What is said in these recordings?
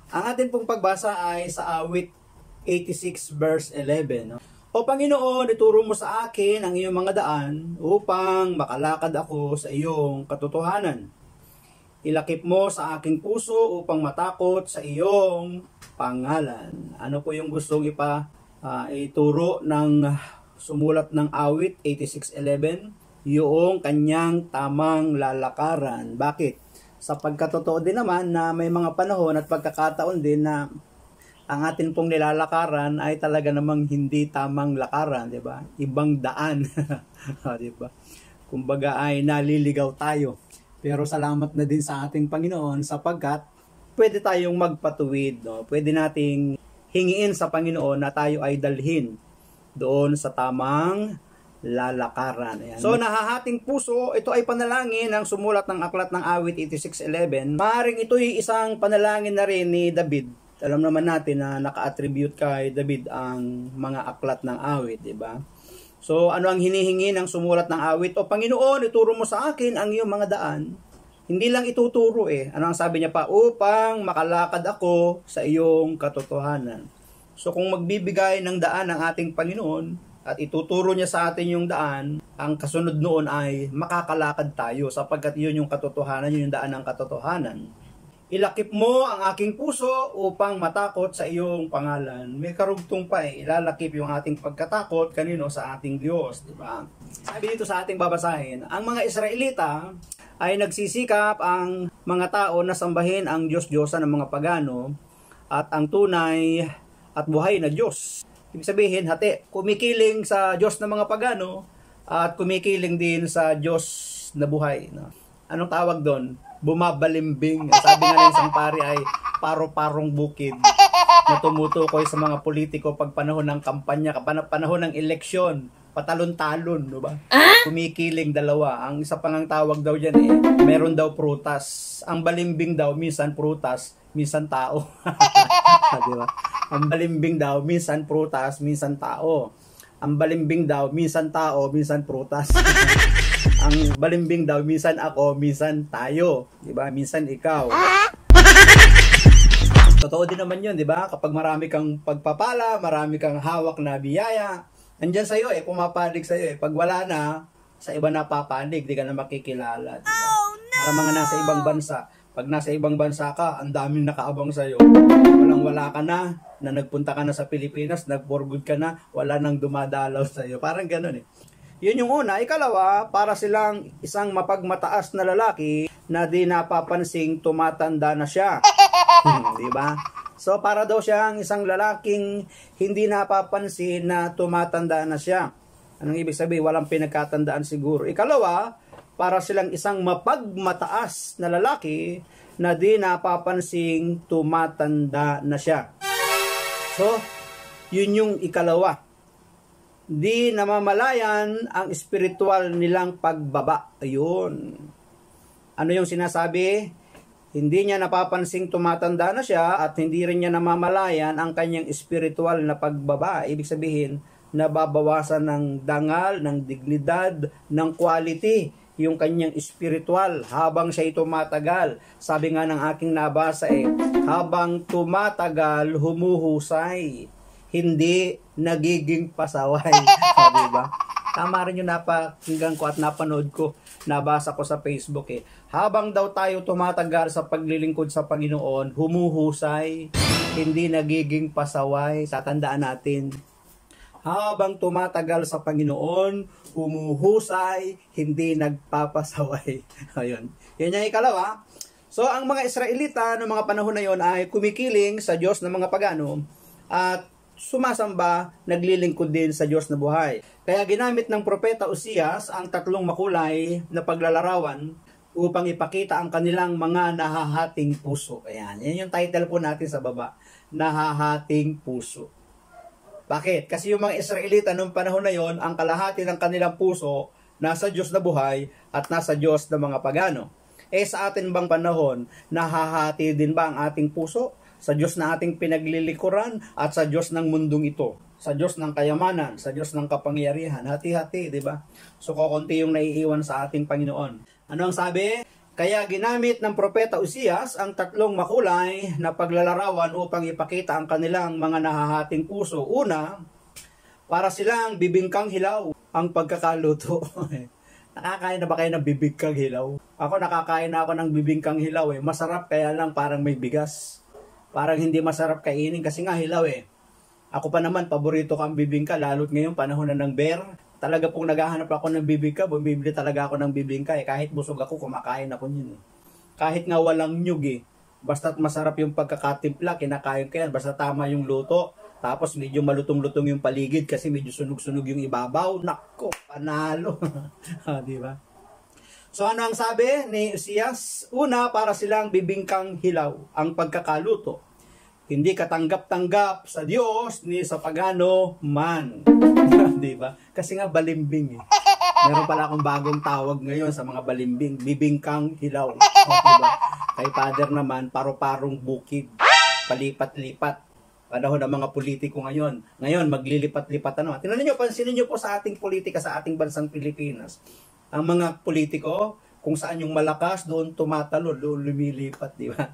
Ang atin pong pagbasa ay sa awit 86 verse 11. No? O Panginoon, ituro mo sa akin ang iyong mga daan upang makalakad ako sa iyong katotohanan. Ilakip mo sa aking puso upang matakot sa iyong pangalan. Ano po yung gustong ituro ng sumulat ng awit 86:11? Yung kanyang tamang lalakaran. Bakit? Sapagkat totoo din naman na may mga panahon at pagkakataon din na ang atin pong nilalakaran ay talaga namang hindi tamang lakaran, di ba? Ibang daan, di ba? Kumbaga ay naliligaw tayo. Pero salamat na din sa ating Panginoon sapagkat pwede tayong magpatuwid, no? Pwede nating hingiin sa Panginoon na tayo ay dalhin doon sa tamang lalakaran. Ayan. So, nahahating puso, ito ay panalangin ng sumulat ng aklat ng awit 86:11. Maaaring ito ay isang panalangin na rin ni David. Alam naman natin na naka-attribute kay David ang mga aklat ng awit, di ba? So, ano ang hinihingi ng sumulat ng awit? O Panginoon, ituro mo sa akin ang iyong mga daan. Hindi lang ituturo Ano ang sabi niya pa? Upang makalakad ako sa iyong katotohanan. So, kung magbibigay ng daan ang ating Panginoon, at ituturo niya sa atin yung daan, ang kasunod noon ay makakalakad tayo sapagkat yun yung katotohanan, yun yung daan ng katotohanan. Ilakip mo ang aking puso upang matakot sa iyong pangalan. May karugtong pa ilalakip yung ating pagkatakot kanino sa ating Diyos, di ba? Sabi dito sa ating babasahin, ang mga Israelita ay nagsisikap ang mga tao na sambahin ang Diyos-Diyosan ng mga pagano at ang tunay at buhay na Diyos. Ibig sabihin, hati, kumikiling sa Diyos ng mga pagano at kumikiling din sa Diyos na buhay. No? Anong tawag doon? Bumabalimbing. Sabi nga ng isang pari ay paro-parong bukid na tumutukoy sa mga politiko pag panahon ng kampanya, panahon ng eleksyon, patalon-talon, no ba? Kumikiling dalawa. Ang isa pang tawag daw diyan meron daw prutas. Ang balimbing daw minsan prutas, minsan tao. Diba? Ang balimbing daw minsan prutas, minsan tao. Ang balimbing daw minsan tao, minsan prutas. Ang balimbing daw minsan ako, minsan tayo, 'di ba? Minsan ikaw. Totoo din naman 'yun, 'di ba? Kapag marami kang pagpapala, marami kang hawak na biyaya, nandiyan sa iyo pumapanig sa iyo Pag wala na, sa iba napapanig, di ka na makikilala, 'di ba? Para mga nasa ibang bansa. Pag nasa ibang bansa ka, ang daming nakaabang sa'yo. Walang-wala ka na nagpunta ka na sa Pilipinas, nag-for good ka na, wala nang dumadalaw sa'yo. Parang ganun Yun yung una. Ikalawa, para silang isang mapagmataas na lalaki na di napapansing tumatanda na siya. Diba? So, para daw siyang isang lalaking hindi napapansin na tumatanda na siya. Anong ibig sabihin? Walang pinagkatandaan siguro. Ikalawa, para silang isang mapagmataas na lalaki na di napapansing tumatanda na siya. So, yun yung ikalawa. Di namamalayan ang espiritual nilang pagbaba. Ayun. Ano yung sinasabi? Hindi niya napapansing tumatanda na siya at hindi rin niya namamalayan ang kanyang espiritual na pagbaba. Ibig sabihin, nababawasan ng dangal, ng dignidad, ng quality yung kanyang espiritual habang siya tumatagal. Sabi nga ng aking nabasa habang tumatagal, humuhusay, hindi nagiging pasaway. Diba? Tama rin yung napakinggan ko at napanood ko, nabasa ko sa Facebook Habang daw tayo tumatagal sa paglilingkod sa Panginoon, humuhusay, hindi nagiging pasaway. Tatandaan natin, habang tumatagal sa Panginoon, humuhusay, hindi nagpapasaway. Ayun. Yan yung ikalawa. So, ang mga Israelita noong mga panahon na yon ay kumikiling sa Diyos ng mga pagano at sumasamba, naglilingkod din sa Diyos na buhay. Kaya ginamit ng propeta Uzias ang tatlong makulay na paglalarawan upang ipakita ang kanilang mga nahahating puso. Ayan. Yan yung title po natin sa baba. Nahahating puso. Bakit? Kasi yung mga Israelita noong panahon na yon, ang kalahati ng kanilang puso nasa Diyos na buhay at nasa Diyos na mga pagano. Sa atin bang panahon, nahahati din ba ang ating puso sa Diyos na ating pinaglilikuran at sa Diyos ng mundong ito? Sa Diyos ng kayamanan, sa Diyos ng kapangyarihan. Hati-hati, di ba? So, kukunti yung naiiwan sa ating Panginoon. Ano ang sabi? Kaya ginamit ng propeta Uzias ang tatlong makulay na paglalarawan upang ipakita ang kanilang mga nahahating puso. Una, para silang bibingkang hilaw ang pagkakaluto. Nakakain na ba kayo ng bibingkang hilaw? Ako nakakain na ako ng bibingkang hilaw eh. Masarap kaya lang parang may bigas. Parang hindi masarap kainin kasi nga hilaw eh. Ako pa naman, paborito ko ang bibingka, lalo't ngayon panahon na ng bear. Talaga pong naghahanap ako ng bibingka, bumibili talaga ako ng bibingka eh. Kahit busog ako, kumakain ako yun eh. Kahit nga walang nyug eh. Basta't masarap yung pagkakatimpla, kinakain ko yan. Basta tama yung luto. Tapos medyo malutong-lutong yung paligid kasi medyo sunog-sunog yung ibabaw. Nako, panalo. Di ba? So ano ang sabi ni Uzias? Una, para silang bibingkang hilaw ang pagkakaluto. Hindi katanggap-tanggap sa Diyos ni sa pagano man. Di ba? Kasi nga balimbing eh. Meron pala akong bagong tawag ngayon sa mga balimbing, bibingkang hilaw. Diba? Kay Father naman, paro-parong bukid, palipat-lipat. Panahon ng mga politiko ngayon. Ngayon, maglilipat-lipat na naman. Tingnan niyo, pansinin niyo po sa ating politika sa ating bansang Pilipinas. Ang mga politiko, kung saan yung malakas, doon tumatalo, doon lumilipat, di ba?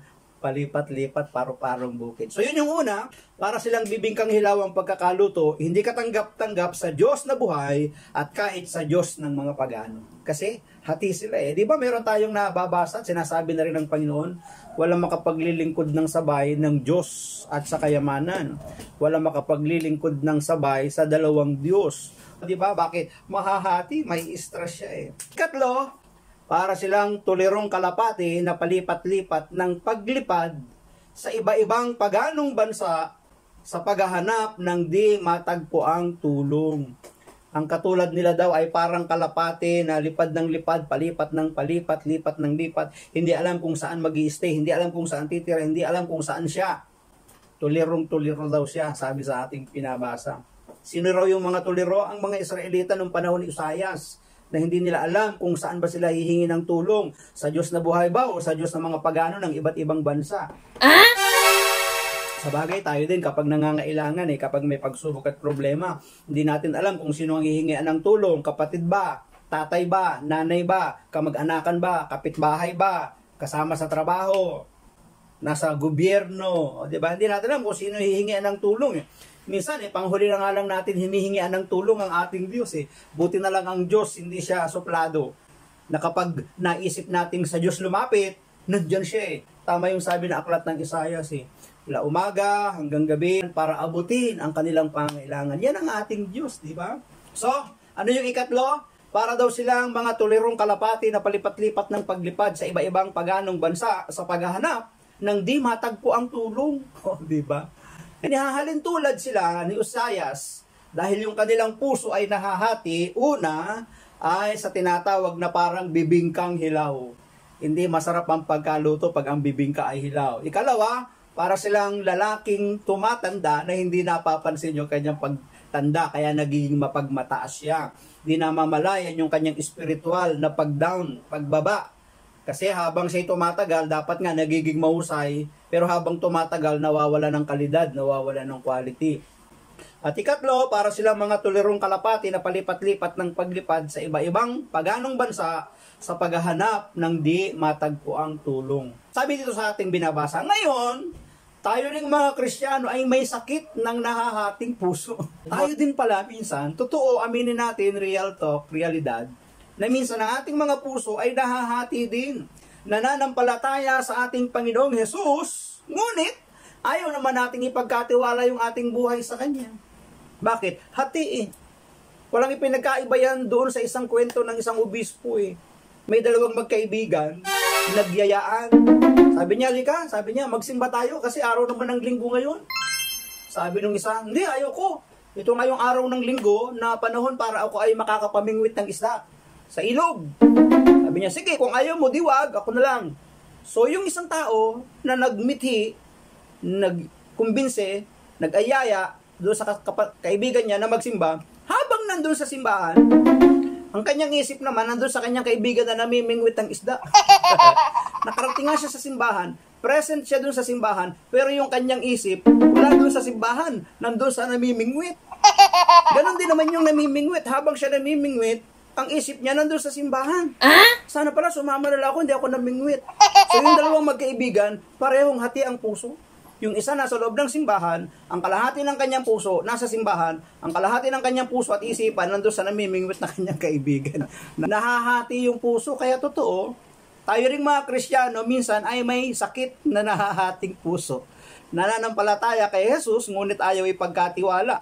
Palipat-lipat, paro-parong bukid. So yun yung una, para silang bibingkang hilaw ang pagkakaluto, hindi katanggap-tanggap sa Diyos na buhay at kahit sa Diyos ng mga pagano. Kasi hati sila eh. Di ba meron tayong nababasa at sinasabi na rin ng Panginoon, walang makapaglilingkod ng sabay ng Diyos at sa kayamanan. Walang makapaglilingkod ng sabay sa dalawang Diyos. Di ba? Bakit? Mahahati, may stress siya eh. Ikatlo, para silang tulirong kalapati na palipat-lipat ng paglipad sa iba-ibang paganong bansa sa paghahanap ng di matagpuang tulong. Ang katulad nila daw ay parang kalapati na lipad ng lipad, palipat ng palipat, lipat ng lipat. Hindi alam kung saan mag-i-stay, hindi alam kung saan titira, hindi alam kung saan siya. Tulirong-tuliro daw siya, sabi sa ating pinabasa. Sino raw yung mga tuliro? Ang mga Israelita noong panahon ni Uzias, na hindi nila alam kung saan ba sila hihingi ng tulong, sa Diyos na buhay ba o sa Diyos ng mga pagano ng iba't ibang bansa. Sa bagay tayo din kapag nangangailangan kapag may pagsubok at problema, hindi natin alam kung sino ang hihingian ng tulong, kapatid ba, tatay ba, nanay ba, kamag-anakan ba, kapitbahay ba, kasama sa trabaho, nasa gobyerno, di ba? Hindi natin alam kung sino hihingian ng tulong Minsan panghuli na nga lang natin hinihingian ng tulong ang ating Diyos Buti na lang ang Diyos, hindi siya suplado. Na kapag naisip natin sa Diyos lumapit, nandiyan siya Tama yung sabi na aklat ng Isaias Mula umaga hanggang gabi para abutin ang kanilang pangailangan. Yan ang ating Diyos, di ba? So, ano yung ikatlo? Para daw silang mga tulirong kalapati na palipat-lipat ng paglipad sa iba-ibang paganong bansa sa paghahanap ng di matagpo ang tulong. Di ba? Nihahalin tulad sila ni Uzias dahil yung kanilang puso ay nahahati. Una ay sa tinatawag na parang bibingkang hilaw. Hindi masarap ang pagkaluto pag ang bibingka ay hilaw. Ikalawa, para silang lalaking tumatanda na hindi napapansin yung kanyang pagtanda kaya nagiging mapagmataas siya. Hindi namamalayan yung kanyang spiritual na pag-down, pagbaba. Kasi habang siya tumatagal, dapat nga nagiging mahusay, pero habang tumatagal, nawawala ng kalidad, nawawala ng quality. At ikatlo, para silang mga tulirong kalapati na palipat-lipat ng paglipad sa iba-ibang paganong bansa sa paghahanap ng di matagpuang tulong. Sabi dito sa ating binabasa, ngayon, tayo ring mga Kristiyano ay may sakit ng nahahating puso. Tayo din pala minsan, totoo, aminin natin, real talk, realidad, na minsan ang ating mga puso ay nahahati din. Nananampalataya sa ating Panginoong Jesus, ngunit ayaw naman nating ipagkatiwala yung ating buhay sa Kanya. Bakit? Hati Walang ipinagkaiba yan doon sa isang kwento ng isang obispo May dalawang magkaibigan, nagyayaan. Sabi niya, Lika, magsimba tayo kasi araw naman ng linggo ngayon. Sabi nung isa, hindi, ayoko. Ito ngayong araw ng linggo na panahon para ako ay makakapamingwit ng isda sa ilog. Sabi niya, sige, kung ayaw mo, diwag, ako na lang. So, yung isang tao na nagmithi, nagkumbinse, nag-ayaya doon sa kaibigan niya na magsimba, habang nandun sa simbahan, ang kanyang isip naman, nandun sa kanyang kaibigan na namimingwit ng isda. Nakarating nga siya sa simbahan, present siya doon sa simbahan, pero yung kanyang isip, wala doon sa simbahan, nandun sa namimingwit. Ganon din naman yung namimingwit. Habang siya namimingwit, ang isip niya nandun sa simbahan. Sana pala sumama na lang ako, hindi ako namingwit. So yung dalawang magkaibigan, parehong hati ang puso. Yung isa nasa loob ng simbahan, ang kalahati ng kanyang puso nasa simbahan, ang kalahati ng kanyang puso at isipan nandun sa namimingwit na kanyang kaibigan. Nahahati yung puso, kaya totoo, tayo ring mga Kristiyano minsan ay may sakit na nahahating puso. Nananampalataya kay Jesus, ngunit ayaw ipagkatiwala.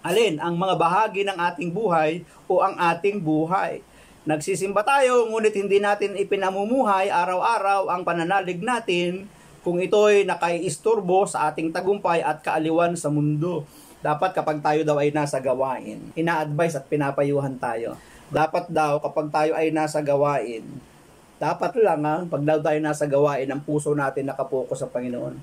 Alin, ang mga bahagi ng ating buhay o ang ating buhay. Nagsisimba tayo, ngunit hindi natin ipinamumuhay araw-araw ang pananalig natin kung ito'y nakaiisturbo sa ating tagumpay at kaaliwan sa mundo. Dapat kapag tayo daw ay nasa gawain, ina-advise at pinapayuhan tayo. Dapat daw kapag tayo ay nasa gawain, dapat lang pag daw tayo nasa gawain, ang puso natin nakapokus sa Panginoon.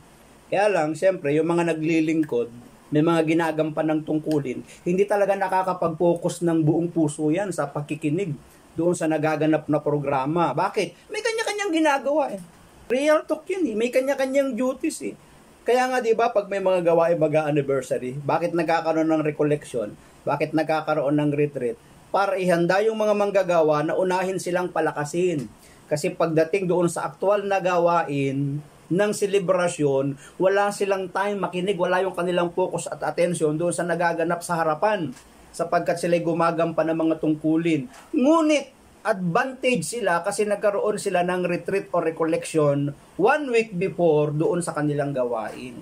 Kaya lang, siyempre, yung mga naglilingkod, may mga ginagampan ng tungkulin, hindi talaga nakakapag-focus ng buong puso yan sa pakikinig doon sa nagaganap na programa. Bakit? May kanya-kanyang ginagawa eh. Real talk yun eh. May kanya-kanyang duties eh. Kaya nga 'di ba pag may mga gawain mag-anniversary, bakit nagkakaroon ng recollection? Bakit nagkakaroon ng retreat? Para ihanda yung mga manggagawa na unahin silang palakasin. Kasi pagdating doon sa aktual na gawain ng selebrasyon, wala silang time makinig, wala yung kanilang focus at attention doon sa nagaganap sa harapan sapagkat sila'y gumagampan ng mga tungkulin. Ngunit advantage sila kasi nagkaroon sila ng retreat or recollection 1 week before doon sa kanilang gawain.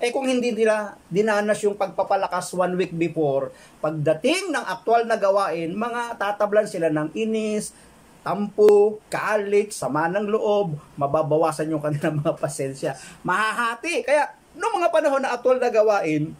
Eh kung hindi nila dinanas yung pagpapalakas 1 week before, pagdating ng aktual na gawain, mga tatablan sila ng inis, tampo, kaalit, sama ng loob, mababawasan yung kanilang mga pasensya. Mahahati. Kaya noong mga panahon na aktual na gawain,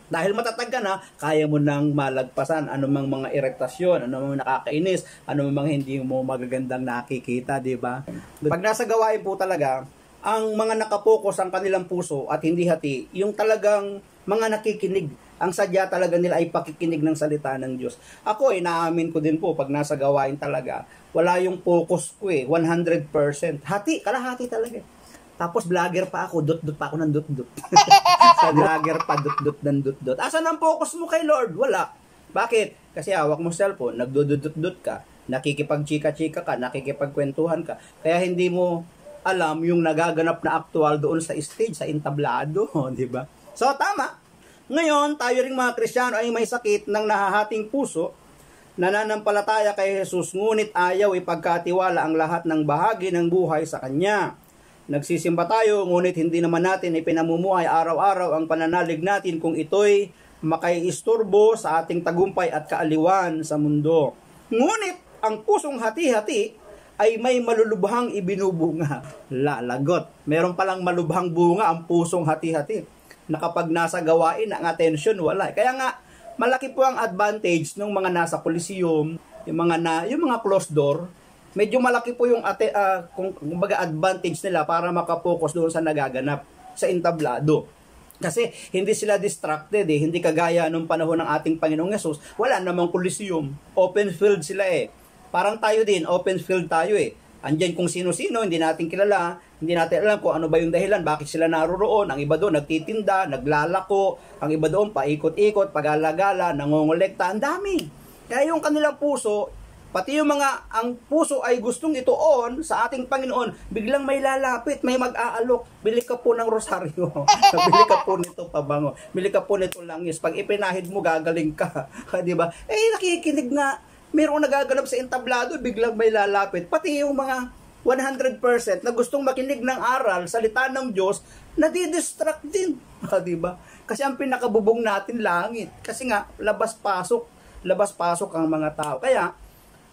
dahil matatag ka na, kaya mo nang malagpasan anumang mga iritasyon, anumang nakakainis, anumang hindi mo magagandang nakikita, di ba? Pag nasa gawain po talaga, ang mga nakapokus ang kanilang puso at hindi hati, yung talagang mga nakikinig, ang sadya talaga nila ay pakikinig ng salita ng Diyos. Ako inaamin ko din po, pag nasa gawain talaga, wala yung focus ko 100%. Hati, kalahati talaga. Tapos vlogger pa ako, dot-dot pa ako ng dot-dot. Sa vlogger pa, dot-dot ng dot-dot. Asan ang focus mo kay Lord? Wala. Bakit? Kasi hawak mo cellphone, nagdodot-dot ka, nakikipag-chika-chika ka, nakikipagkwentuhan ka. Kaya hindi mo alam yung nagaganap na aktual doon sa stage, sa entablado, di ba? So, tama. Ngayon, tayo ring mga Kristiyano ay may sakit ng nahahating puso, nananampalataya kay Jesus, ngunit ayaw ipagkatiwala ang lahat ng bahagi ng buhay sa Kanya. Nagsisimba tayo, ngunit hindi naman natin ipinamumuhay araw-araw ang pananalig natin kung ito'y makaiisturbo sa ating tagumpay at kaaliwan sa mundo. Ngunit ang pusong hati-hati ay may malulubhang ibinubunga. Lalagot. Meron palang malubhang bunga ang pusong hati-hati na kapag nasa gawain, ang attention wala. Kaya nga, malaki po ang advantage ng mga nasa Coliseum, yung mga closed door. Medyo malaki po yung kumbaga advantage nila para makapokus doon sa nagaganap sa entablado. Kasi hindi sila distracted hindi kagaya nung panahon ng ating Panginoong Yesus. Wala namang Coliseum, open field sila Parang tayo din, open field tayo Andyan kung sino-sino, hindi natin kilala, hindi natin alam kung ano ba yung dahilan, bakit sila naroroon. Ang iba doon nagtitinda, naglalako, ang iba doon paikot-ikot, pag-alagala, nangongolekta, ang dami. Kaya yung kanilang puso, pati yung ang puso ay gustong ituon sa ating Panginoon, biglang may lalapit, may mag-aalok, bili ka po ng rosaryo, bili ka po nito pabango, bili ka po nito langis, pag ipinahid mo, gagaling ka, di ba? Nakikinig na, mayroong nagaganap sa entablado, biglang may lalapit, pati yung mga 100% na gustong makinig ng aral, salita ng Diyos, nadidistract din, di ba? Kasi ang pinakabubong natin langit, kasi nga, labas-pasok ang mga tao, kaya,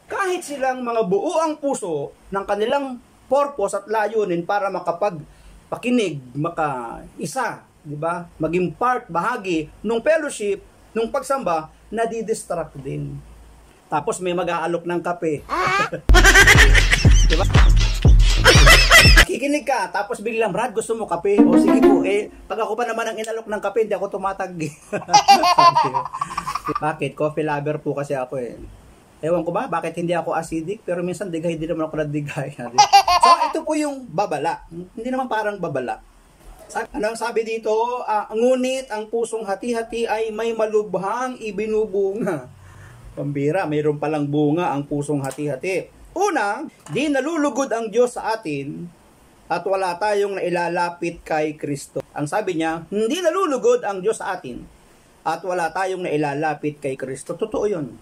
kahit silang mga buo ang puso ng kanilang purpose at layunin para makapagpakinig, makaisa, di ba? Maging part, bahagi nung fellowship, nung pagsamba, nadidistract din. Tapos may mag-aalok ng kape. Di ba? Kikinig ka, tapos biglang, Brad, gusto mo kape? O sige po, pag ako pa naman ang inalok ng kape, hindi ako tumatag. Bakit? Coffee lover po kasi ako Ewan ko ba, bakit hindi ako acidic? Pero minsan digay, hindi naman ako nadigay. So, ito po yung babala. Hindi naman parang babala. Ano ang sabi dito? Ngunit ang pusong hati-hati ay may malubhang ibinubunga. Pambira, mayroon palang bunga ang pusong hati-hati. Una, di nalulugod ang Diyos sa atin at wala tayong nailalapit kay Kristo. Ang sabi niya, hindi nalulugod ang Diyos sa atin at wala tayong nailalapit kay Kristo. Totoo yun.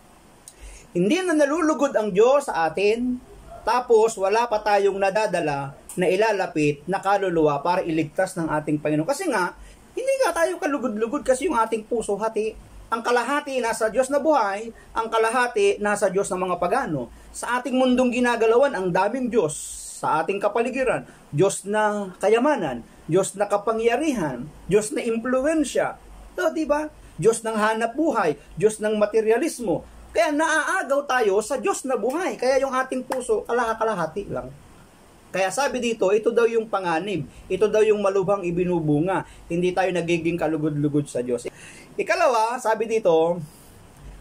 Hindi na nalulugod ang Diyos sa atin, tapos wala pa tayong nadadala na ilalapit na kaluluwa para iligtas ng ating Panginoon. Kasi nga, hindi nga tayo kalugod-lugod kasi yung ating puso hati. Ang kalahati nasa Diyos na buhay, ang kalahati nasa Diyos ng mga pagano. Sa ating mundong ginagalawan, ang daming Diyos. Sa ating kapaligiran, Diyos na kayamanan, Diyos na kapangyarihan, Diyos na impluwensya. So, diba? Diyos ng hanap buhay, Diyos ng materialismo. Kaya naaagaw tayo sa Diyos na buhay. Kaya yung ating puso, kalahati lang. Kaya sabi dito, ito daw yung panganib. Ito daw yung malubhang ibinubunga. Hindi tayo nagiging kalugod-lugod sa Diyos. Ikalawa, sabi dito,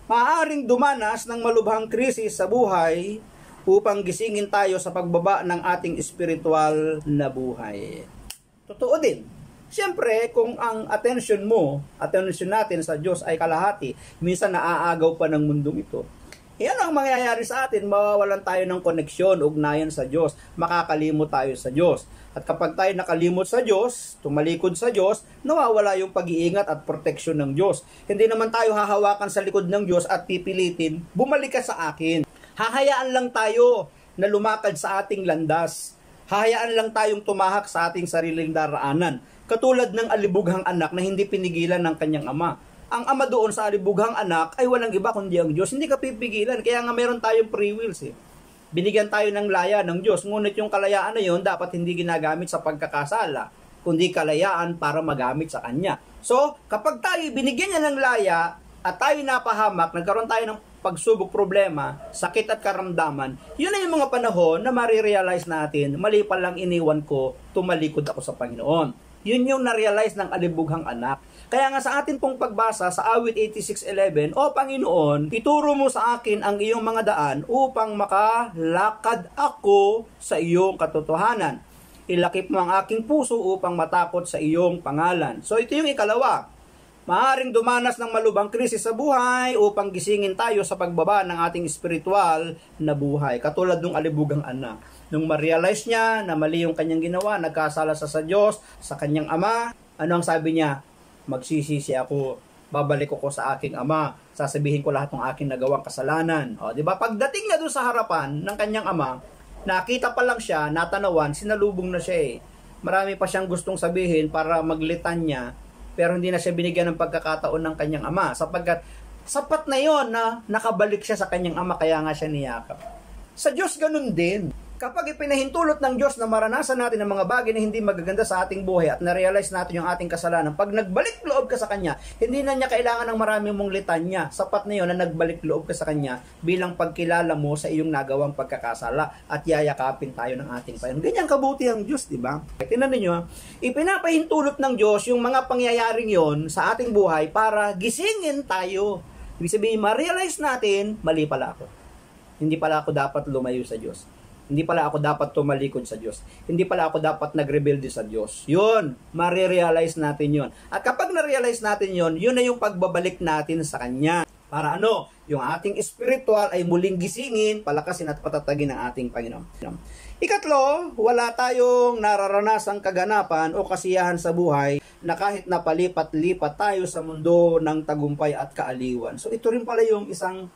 maaaring dumanas ng malubhang krisis sa buhay upang gisingin tayo sa pagbaba ng ating espiritual na buhay. Totoo din. Siyempre, kung ang attention natin sa Diyos ay kalahati, minsan naaagaw pa ng mundong ito. Yan ang mangyayari sa atin, mawawalan tayo ng koneksyon, ugnayan sa Diyos, makakalimot tayo sa Diyos. At kapag tayo nakalimot sa Diyos, tumalikod sa Diyos, nawawala yung pag-iingat at proteksyon ng Diyos. Hindi naman tayo hahawakan sa likod ng Diyos at pipilitin, bumalik ka sa akin. Hahayaan lang tayo na lumakad sa ating landas. Hahayaan lang tayong tumahak sa ating sariling daraanan. Katulad ng alibughang anak na hindi pinigilan ng kanyang ama. Ang ama doon sa alibughang anak ay walang iba kundi ang Diyos. Hindi ka pipigilan. Kaya nga meron tayong free wills eh. Binigyan tayo ng laya ng Diyos. Ngunit yung kalayaan na yun dapat hindi ginagamit sa pagkakasala, kundi kalayaan para magamit sa Kanya. So, kapag tayo binigyan niya ng laya at tayo napahamak, nagkaroon tayo ng pagsubok, problema, sakit at karamdaman, yun na yung mga panahon na marirealize natin, mali pa lang iniwan ko, tumalikod ako sa Panginoon. Yun yung na-realize ng alibughang anak. Kaya nga sa atin pong pagbasa sa awit 86:11, O Panginoon, ituro mo sa akin ang iyong mga daan upang makalakad ako sa iyong katotohanan. Ilakip mo ang aking puso upang matakot sa iyong pangalan. So ito yung ikalawa. Maaaring dumanas ng malubhang krisis sa buhay upang gisingin tayo sa pagbaba ng ating espiritual na buhay. Katulad ng alibughang anak. Nung ma-realize niya na mali yung kanyang ginawa, nagkasala sa Diyos, sa kanyang ama, ano ang sabi niya? Magsisisi ako, babalik ko sa aking ama, sasabihin ko lahat ng aking nagawang kasalanan. O, di ba? Pagdating niya doon sa harapan ng kanyang ama, nakita pa lang siya, natanawan, sinalubong na siya eh. Marami pa siyang gustong sabihin para maglitan niya, pero hindi na siya binigyan ng pagkakataon ng kanyang ama, sapagkat sapat na yon na nakabalik siya sa kanyang ama, kaya nga siya niyakap. Sa Diyos ganun din. Kapag ipinahintulot ng Diyos na maranasan natin ang mga bagay na hindi magaganda sa ating buhay at na-realize natin yung ating kasalanan, pag nagbalik loob ka sa Kanya, hindi na niya kailangan ng maraming mong litanya. Sapat na yun na nagbalik loob ka sa Kanya bilang pagkilala mo sa iyong nagawang pagkakasala at yayakapin tayo ng ating Panginoon. Ganyan kabuti ang Diyos, di ba? Tingnan ninyo, ipinapahintulot ng Diyos yung mga pangyayaring yon sa ating buhay para gisingin tayo. Ibig sabihin, ma-realize natin, mali pala ako. Hindi pala ako dapat lumayo sa Diyos. Hindi pala ako dapat tumalikod sa Diyos. Hindi pala ako dapat nagrebelde sa Diyos. Yun, marirealize natin yun. At kapag na-realize natin yun, yun na yung pagbabalik natin sa Kanya. Para ano? Yung ating spiritual ay muling gisingin, palakasin at patatagin ng ating Panginoon. Ikatlo, wala tayong nararanasang kaganapan o kasiyahan sa buhay na kahit napalipat-lipat tayo sa mundo ng tagumpay at kaaliwan. So ito rin pala yung isang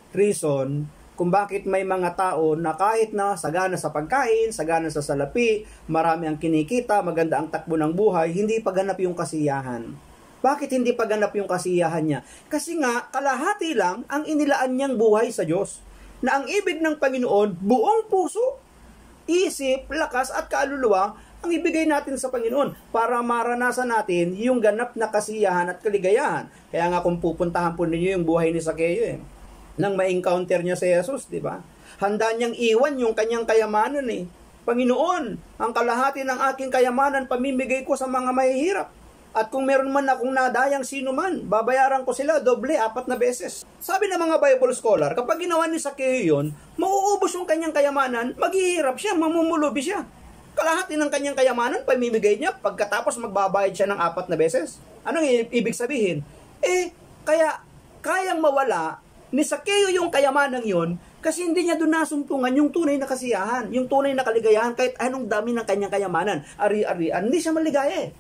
reason kung bakit may mga tao na kahit na sagana sa pagkain, sagana sa salapi, marami ang kinikita, maganda ang takbo ng buhay, hindi paganap yung kasiyahan. Bakit hindi paganap yung kasiyahan niya? Kasi nga, kalahati lang ang inilaan niyang buhay sa Diyos. Na ang ibig ng Panginoon, buong puso, isip, lakas at kaluluwa, ang ibigay natin sa Panginoon para maranasan natin yung ganap na kasiyahan at kaligayahan. Kaya nga kung pupuntahan po ninyo yung buhay ni Zaccheo nang ma-encounter niya si Jesus, di ba? Handa niyang iwan yung kanyang kayamanan eh. Panginoon, ang kalahati ng aking kayamanan pamimigay ko sa mga mahihirap. At kung meron man akong nadayang sino man, babayaran ko sila doble, 4 na beses. Sabi ng mga Bible scholar, kapag ginawa ni Zaccheo yun, mauubos yung kanyang kayamanan, maghihirap siya, mamumulubi siya. Kalahati ng kanyang kayamanan, pamimigay niya, pagkatapos magbabayad siya ng 4 na beses. Anong ibig sabihin? Kaya kayang mawala Ni Sakeo yung kayamanan yon kasi hindi niya doon nasumpungan yung tunay na kasiyahan, yung tunay na kaligayahan kahit anong dami ng kanyang kayamanan, ari-arian, hindi siya maligaya eh.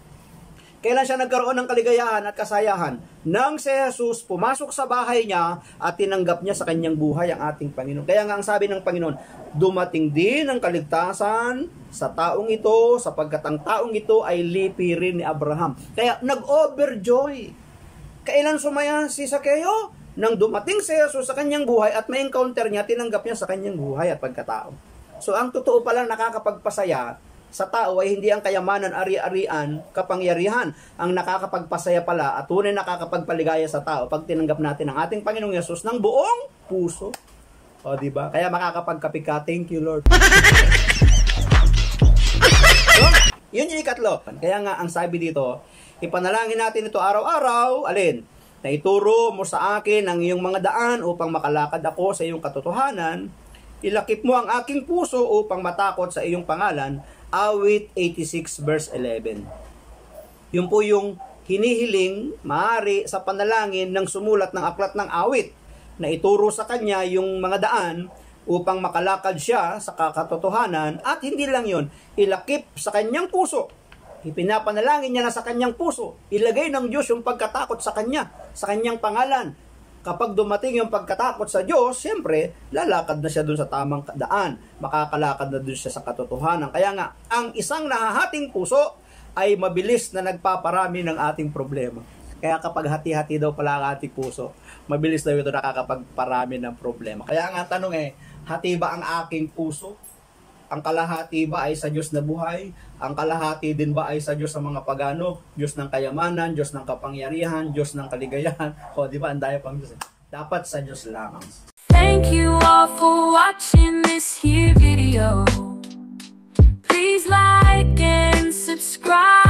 Kailan siya nagkaroon ng kaligayahan at kasayahan? Nang si Jesus pumasok sa bahay niya at tinanggap niya sa kanyang buhay ang ating Panginoon. Kaya nga ang sabi ng Panginoon, dumating din ang kaligtasan sa taong ito sapagkat ang taong ito ay lipi rin ni Abraham. Kaya nag-overjoy. Kailan sumaya si Sakeo? Nang dumating si Jesus sa kanyang buhay at may encounter niya, tinanggap niya sa kanyang buhay at pagkatao. So ang totoo palang nakakapagpasaya sa tao ay hindi ang kayamanan, ari-arian, kapangyarihan ang nakakapagpasaya pala at tunay nakakapagpaligaya sa tao pag tinanggap natin ang ating Panginoong Yesus ng buong puso. O, di ba? Kaya makakapagkape ka, thank you, Lord. So, yun yung ikatlo. Kaya nga, ang sabi dito, ipanalangin natin ito araw-araw, alin? Na ituro mo sa akin ang iyong mga daan upang makalakad ako sa iyong katotohanan. Ilakip mo ang aking puso upang matakot sa iyong pangalan. Awit 86 verse 11. Yun po yung hinihiling, maaari sa panalangin ng sumulat ng aklat ng awit na ituro sa kanya yung mga daan upang makalakad siya sa katotohanan at hindi lang yun, ilakip sa kanyang puso. Ipinapanalangin niya na sa kanyang puso. Ilagay ng Diyos yung pagkatakot sa kanya, sa kanyang pangalan. Kapag dumating yung pagkatakot sa Diyos, siyempre, lalakad na siya dun sa tamang daan. Makakalakad na dun siya sa katotohanan. Kaya nga, ang isang nahahating puso ay mabilis na nagpaparami ng ating problema. Kaya kapag hati-hati daw pala ang ating puso, mabilis daw ito nakakapagparami ng problema. Kaya nga tanong hati ba ang aking puso? Ang kalahati ba ay sa Diyos na buhay? Ang kalahati din ba ay sa Diyos sa mga pagano? Diyos ng kayamanan, Diyos ng kapangyarihan, Diyos ng kaligayahan. O, di ba? Ang daya pang Diyos. Dapat sa Diyos lamang. Thank you all for watching this here video. Please like and subscribe.